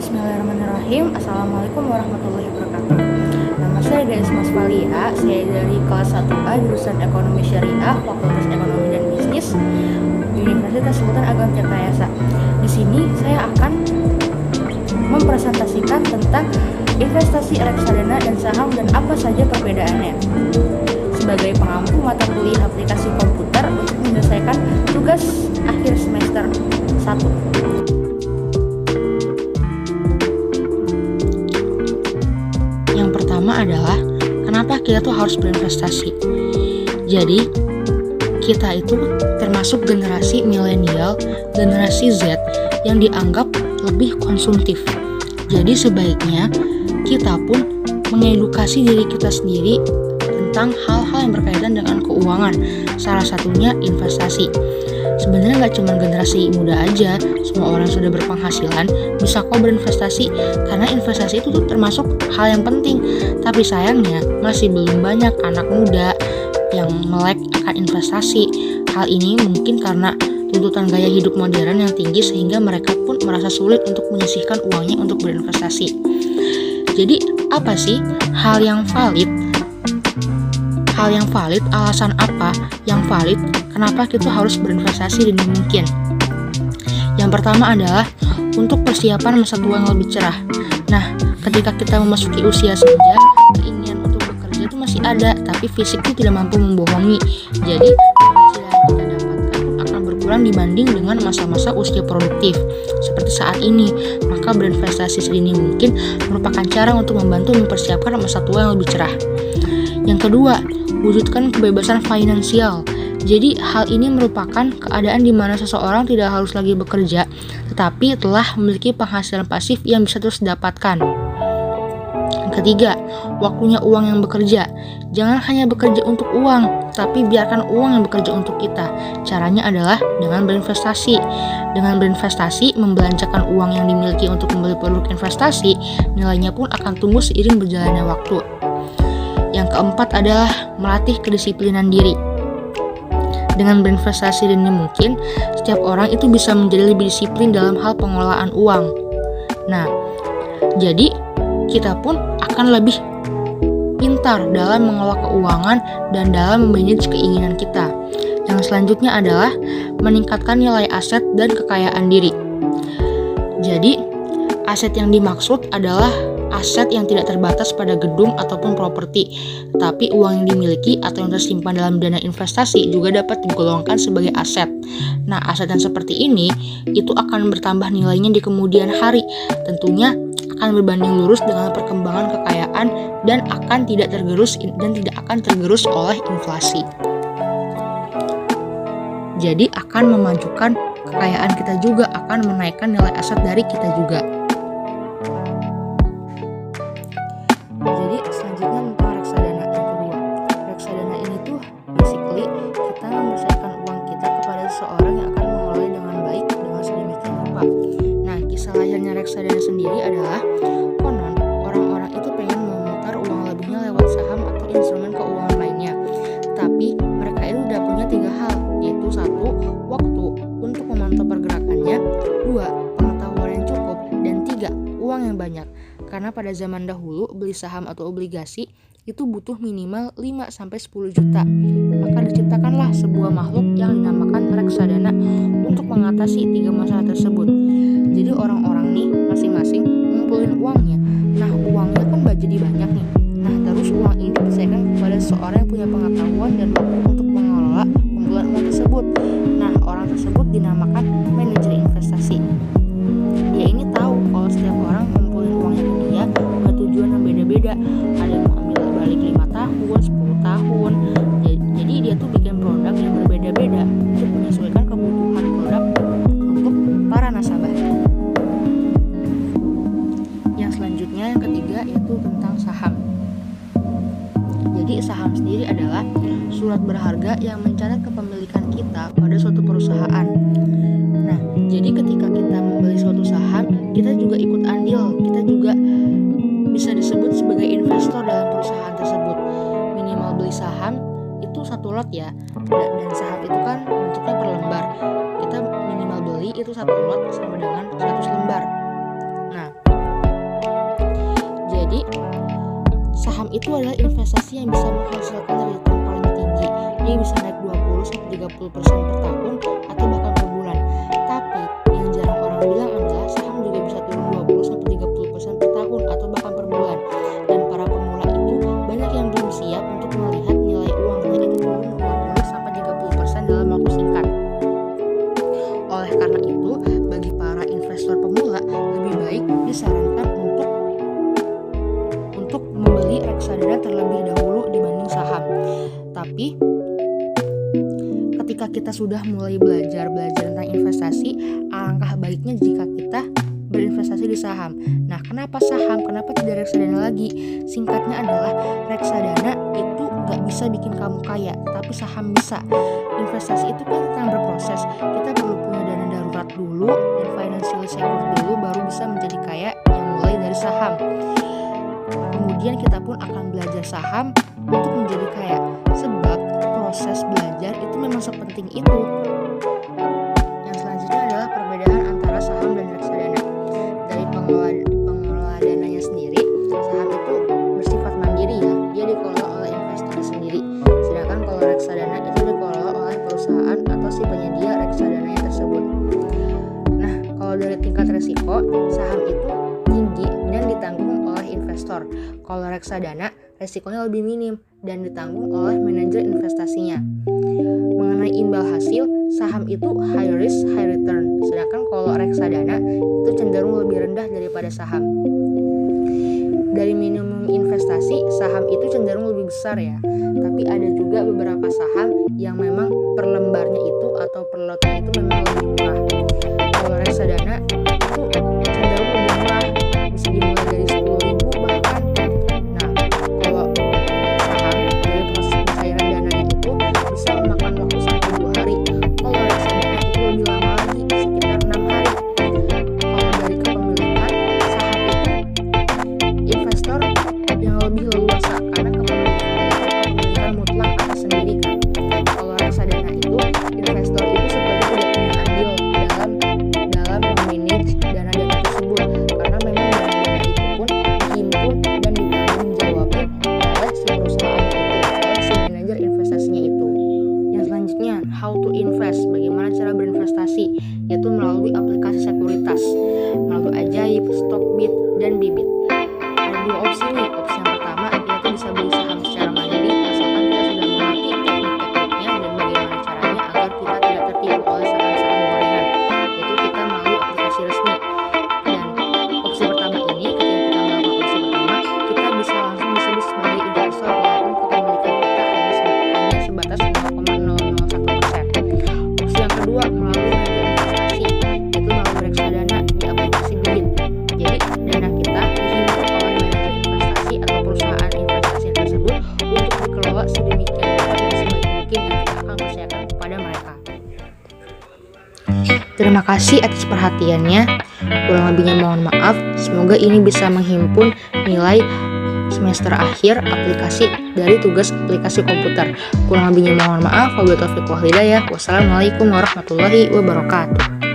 Bismillahirrahmanirrahim. Assalamualaikum warahmatullahi wabarakatuh. Nama saya Ganes Masvalia. Saya dari kelas 1A jurusan Ekonomi Syariah, Fakultas Ekonomi dan Bisnis, Universitas Sultan Agam Tirtayasa. Di sini saya akan mempresentasikan tentang investasi reksadana dan saham dan apa saja perbedaannya. Sebagai pengampu mata kuliah aplikasi komputer untuk menyelesaikan tugas akhir semester 1. Yang pertama adalah kenapa kita tuh harus berinvestasi. Jadi kita itu termasuk generasi milenial, generasi Z yang dianggap lebih konsumtif. Jadi sebaiknya kita pun mengedukasi diri kita sendiri tentang hal-hal yang berkaitan dengan keuangan. Salah satunya investasi. Sebenarnya nggak cuma generasi muda aja, semua orang yang sudah berpenghasilan bisa kok berinvestasi, karena investasi itu tuh termasuk hal yang penting. Tapi sayangnya masih belum banyak anak muda yang melek akan investasi. Hal ini mungkin karena tuntutan gaya hidup modern yang tinggi sehingga mereka pun merasa sulit untuk menyisihkan uangnya untuk berinvestasi. Jadi apa sih hal yang valid? Alasan apa yang valid kenapa kita harus berinvestasi dini mungkin? Yang pertama adalah untuk persiapan masa tua yang lebih cerah. Nah, ketika kita memasuki usia senja, keinginan untuk bekerja itu masih ada, tapi fisik itu tidak mampu membohongi. Jadi, penghasilan yang kita dapatkan pun akan berkurang dibanding dengan masa-masa usia produktif. Seperti saat ini, maka berinvestasi sedini mungkin merupakan cara untuk membantu mempersiapkan masa tua yang lebih cerah. Yang kedua, wujudkan kebebasan finansial. Jadi hal ini merupakan keadaan di mana seseorang tidak harus lagi bekerja, tetapi telah memiliki penghasilan pasif yang bisa terus didapatkan. Ketiga, waktunya uang yang bekerja. Jangan hanya bekerja untuk uang, tapi biarkan uang yang bekerja untuk kita. Caranya adalah dengan berinvestasi. Dengan berinvestasi, membelanjakan uang yang dimiliki untuk membeli produk investasi, nilainya pun akan tumbuh seiring berjalannya waktu. Yang keempat adalah melatih kedisiplinan diri. Dengan berinvestasi dini mungkin, setiap orang itu bisa menjadi lebih disiplin dalam hal pengelolaan uang. Nah, jadi kita pun akan lebih pintar dalam mengelola keuangan dan dalam memanage keinginan kita. Yang selanjutnya adalah meningkatkan nilai aset dan kekayaan diri. Jadi, aset yang dimaksud adalah aset yang tidak terbatas pada gedung ataupun properti, tapi uang yang dimiliki atau yang tersimpan dalam dana investasi juga dapat digolongkan sebagai aset. Nah, aset yang seperti ini itu akan bertambah nilainya di kemudian hari. Tentunya akan berbanding lurus dengan perkembangan kekayaan dan tidak akan tergerus oleh inflasi. Jadi akan memajukan kekayaan kita juga, akan menaikkan nilai aset dari kita juga. Jadi selanjutnya tentang reksadana yang kedua. Reksadana ini tuh basically kita memberikan uang kita kepada seseorang yang akan mengelolanya dengan baik dengan sedemikian rupa. Nah, kisah lahirnya reksadana sendiri adalah konon orang-orang itu pengen memutar uang lebihnya lewat saham atau instrumen keuangan lainnya. Tapi mereka itu udah punya 3 hal, yaitu 1. Waktu untuk memantau pergerakannya, 2. Pengetahuan yang cukup, dan 3. Uang yang banyak. Karena pada zaman dahulu beli saham atau obligasi itu butuh minimal 5-10 juta. Maka diciptakanlah sebuah makhluk yang dinamakan reksadana untuk mengatasi 3 masalah tersebut. Jadi orang-orang nih masing-masing ngumpulin uangnya. Nah, uangnya kan jadi banyak nih. Nah, terus uang ini diserahkan kepada seseorang yang punya pengetahuan dan waktu untuk mengelola kumpulan uang tersebut. Nah, orang tersebut dinamakan manajer investasi. Dia ini tahu kalau setiap orang ngumpulin uangnya ke dia punya tujuan yang beda-beda. Ada yang mau ambil balik 5 tahun, 10 tahun. Jadi dia tuh bikin produk yang berbeda-beda untuk menyesuaikan kebutuhan produk untuk para nasabah. Yang selanjutnya yang ketiga yaitu tentang saham. Jadi saham sendiri adalah surat berharga yang mencatat kepemilikan kita pada suatu perusahaan. Nah, jadi ketika kita membeli suatu saham, kita juga ikut andil, kita juga bisa disebut sebagai investor dalam perusahaan tersebut. Minimal beli saham itu 1 lot ya, dan saham itu kan bentuknya per lembar. Kita minimal beli itu 1 lot sama dengan 100 lembar. Nah, Saham itu adalah investasi yang bisa menghasilkan return paling tinggi. Dia bisa naik 20-30% per tahun atau bahkan per bulan. Tapi yang jarang orang bilang adalah saham juga bisa turun 20-30% per tahun atau bahkan per bulan. Dan para pemula itu banyak yang belum siap untuk melihat nilai uangnya itu turun 20-30% dalam waktu singkat. Oleh karena itu, bagi para investor pemula lebih baik disarankan untuk membeli reksadana terlebih dahulu dibanding saham. Tapi ketika kita sudah mulai belajar tentang investasi, alangkah baiknya jika kita berinvestasi di saham. Nah, kenapa saham? Kenapa tidak reksadana lagi? Singkatnya adalah reksadana itu gak bisa bikin kamu kaya, tapi saham bisa. Investasi itu kan tentang berproses. Kita perlu punya dana darurat dulu dan financial secure dulu, baru bisa menjadi kaya yang mulai dari saham. Kemudian kita pun akan belajar saham untuk menjadi kaya, sebab proses belajar itu memang sepenting itu. Yang selanjutnya adalah perbedaan antara saham dan reksadana. Dari pengelola dananya sendiri, saham itu bersifat mandiri ya, dia dikelola oleh investor sendiri. Sedangkan kalau reksadana itu dikelola oleh perusahaan atau si penyedia reksadananya tersebut. Nah, kalau dari tingkat resiko, saham itu tinggi dan ditanggung oleh investor. Kalau reksadana, resikonya lebih minim dan ditanggung oleh manajer investasinya. Mengenai imbal hasil, saham itu high risk, high return. Sedangkan kalau reksadana itu cenderung lebih rendah daripada saham. Dari minimum investasi, saham itu cenderung lebih besar ya. Tapi ada juga beberapa saham yang memang per lembarnya itu atau per lotnya itu memang lebih murah. Kalau reksadana itu cenderung lebih murah, bisa dimulai dari 10.000 bahkan. Nah, kalau saham dari proses pencairan dananya itu bisa memakan waktu sampai 2 hari. Kalau reksadana itu lebih lama lagi, sekitar 6 hari. Kalau dari kepemilikan, saham itu investor yang lebih leluasa karena kepemilikan mutlak atas sendiri kan. Kalau reksadana itu investor itu seperti tidak punya andil dalam memanage dana-dana tersebut, karena memang dana-dana itu pun dihimpun dan ditanggungjawabkan oleh si perusahaan itu, oleh si manajer investasinya itu. Yang selanjutnya, how to invest, bagaimana cara berinvestasi, yaitu melalui aplikasi sekuritas, melalui Ajaib, Stockbit, dan Bibit. Ada 2 opsi nih. Opsi yang pertama, yaitu bisa beli saham secara mandiri, asalkan kita sudah mengerti teknik-tekniknya dan bagaimana caranya agar kita tidak tertipu oleh saham-saham gorengan, yaitu kita melalui aplikasi resmi. Dan opsi pertama ini, ketika kita melakukan opsi pertama, kita bisa langsung disebut sebagai investor walaupun kepemilikan kita hanya sebatas 0,001%. Opsi yang kedua, melalui manajer investasi, yaitu melalui reksadana di aplikasi Bibit. Jadi dana kita dihimpun oleh manajer investasi atau perusahaan investasi tersebut untuk dikelola sedemikian rupa dan sebaik mungkin yang kita akan percayakan kepada mereka. Terima kasih atas perhatiannya. Kurang lebihnya mohon maaf. Semoga ini bisa menghimpun nilai semester akhir aplikasi dari tugas aplikasi komputer. Kurang lebihnya mohon maaf. Wabillahi taufiq wal hidayah. Wassalamualaikum warahmatullahi wabarakatuh.